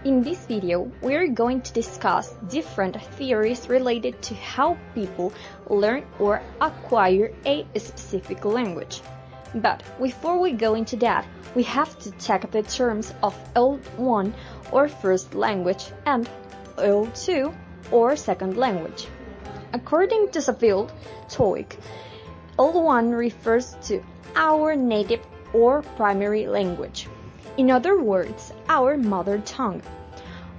In this video, we are going to discuss different theories related to how people learn or acquire a specific language. But before we go into that, we have to check the terms of L1 or first language and L2 or second language. According to Saville TOEIC, L1 refers to our native or primary language. In other words, our mother tongue.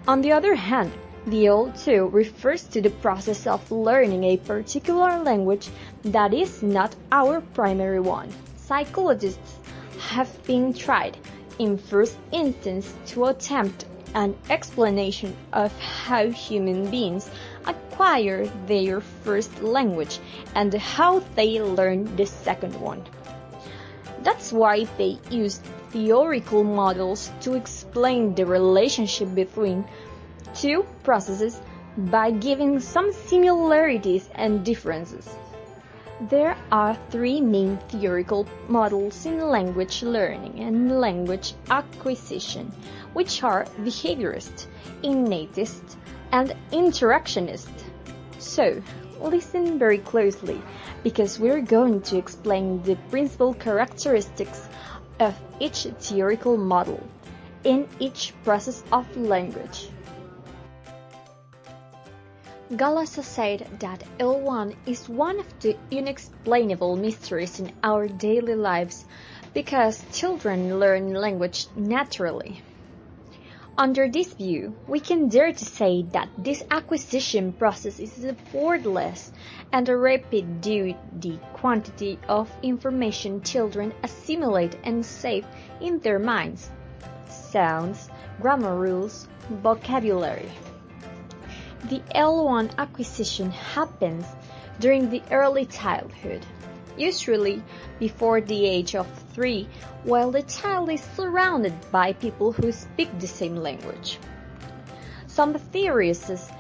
On the other hand, the L2 refers to the process of learning a particular language that is not our primary one. Psychologists have been tried, in first instance, to attempt an explanation of how human beings acquire their first language and how they learn the second one. That's why they used theoretical models to explain the relationship between two processes by giving some similarities and differences. There are three main theoretical models in language learning and language acquisition, which are behaviorist, innatist, and interactionist. So, listen very closely, because we're going to explain the principal characteristics of each theoretical model in each process of language. Gallas said that L1 is one of the unexplainable mysteries in our daily lives because children learn language naturally. Under this view, we can dare to say that this acquisition process is effortless and rapid due to the quantity of information children assimilate and save in their minds: sounds, grammar rules, vocabulary. The L1 acquisition happens during the early childhood, usually before the age of 3, while the child is surrounded by people who speak the same language. Some theorists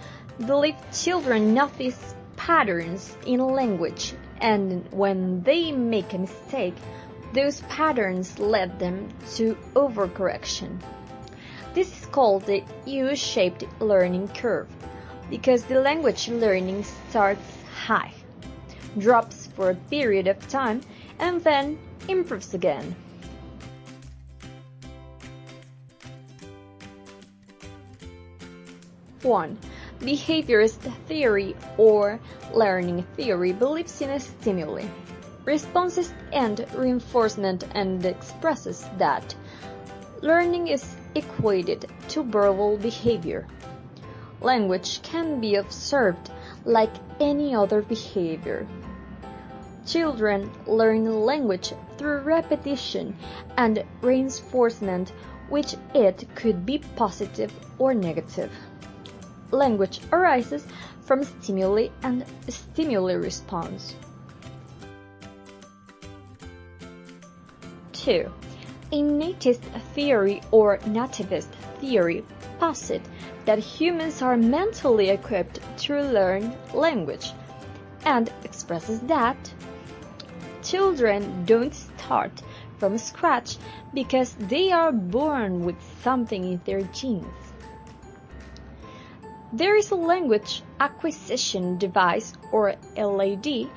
believe children notice patterns in language, and when they make a mistake, those patterns lead them to overcorrection. This is called the U-shaped learning curve, because the language learning starts high, drops for a period of time, and then improves again. One, behaviorist theory or learning theory believes in a stimuli, responses, and reinforcement, and expresses that learning is equated to verbal behavior. Language can be observed like any other behavior. Children learn language through repetition and reinforcement, which it could be positive or negative. Language arises from stimuli and stimuli response. 2. Innatist theory or nativist theory posits that humans are mentally equipped to learn language, and expresses that children don't start from scratch because they are born with something in their genes. There is a language acquisition device, or LAD,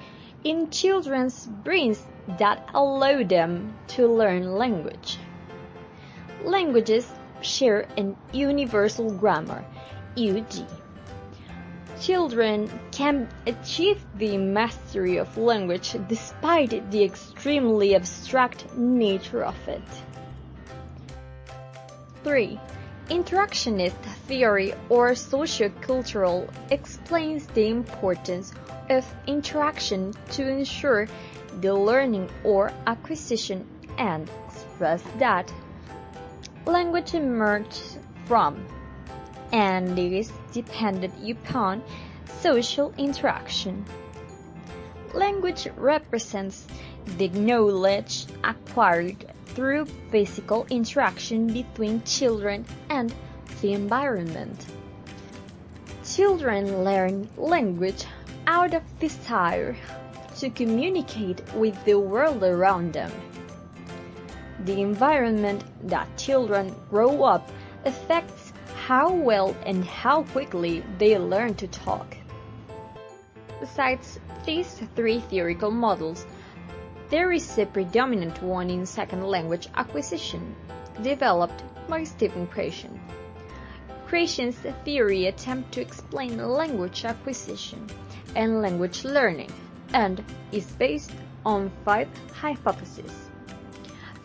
in children's brains that allow them to learn language. Languages share an universal grammar, UG. Children can achieve the mastery of language despite the extremely abstract nature of it. 3. Interactionist theory or sociocultural explains the importance of interaction to ensure the learning or acquisition, and express that language emerges from and is dependent upon social interaction. Language represents the knowledge acquired through physical interaction between children and the environment. Children learn language out of desire to communicate with the world around them. The environment that children grow up affects how well and how quickly they learn to talk. Besides these three theoretical models, there is a predominant one in second language acquisition, developed by Stephen Krashen. Krashen's theory attempts to explain language acquisition and language learning, and is based on 5 hypotheses.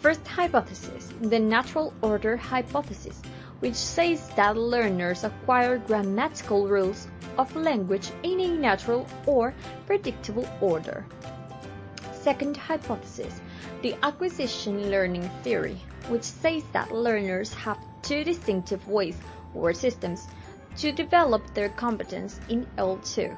First hypothesis, the natural order hypothesis, which says that learners acquire grammatical rules of language in a natural or predictable order. Second hypothesis, the acquisition learning theory, which says that learners have 2 distinctive ways or systems to develop their competence in L2.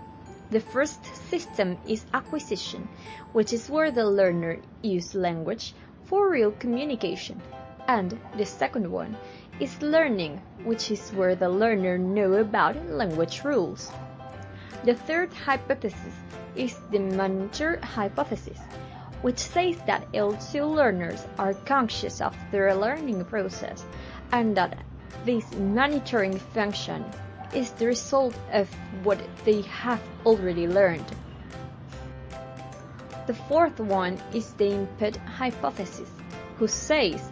The first system is acquisition, which is where the learner uses language for real communication, and the second one is learning, which is where the learner knows about language rules. The third hypothesis is the manager hypothesis, which says that L2 learners are conscious of their learning process and that this monitoring function is the result of what they have already learned. The fourth one is the input hypothesis, who says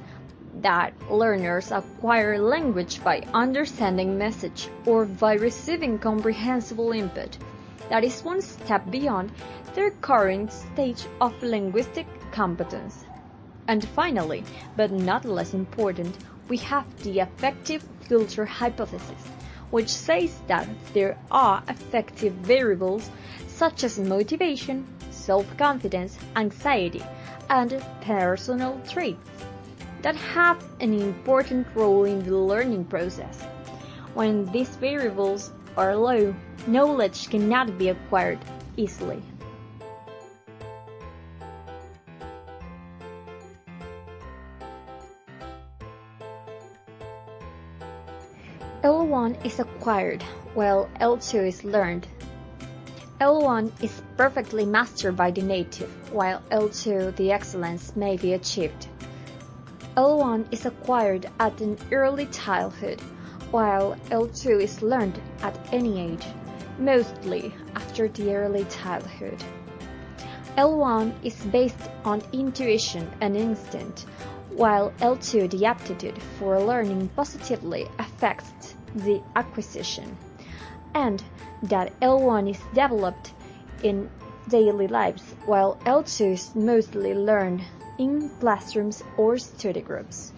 that learners acquire language by understanding message or by receiving comprehensible input. That is one step beyond their current stage of linguistic competence. And finally, but not less important, we have the affective filter hypothesis, which says that there are affective variables such as motivation, self-confidence, anxiety, and personal traits that have an important role in the learning process. When these variables are low, knowledge cannot be acquired easily. L1 is acquired, while L2 is learned. L1 is perfectly mastered by the native, while L2 the excellence may be achieved. L1 is acquired at an early childhood, while L2 is learned at any age, mostly after the early childhood. L1 is based on intuition and instinct, while L2 the aptitude for learning positively affects the acquisition, and that L1 is developed in daily lives, while L2 is mostly learned in classrooms or study groups.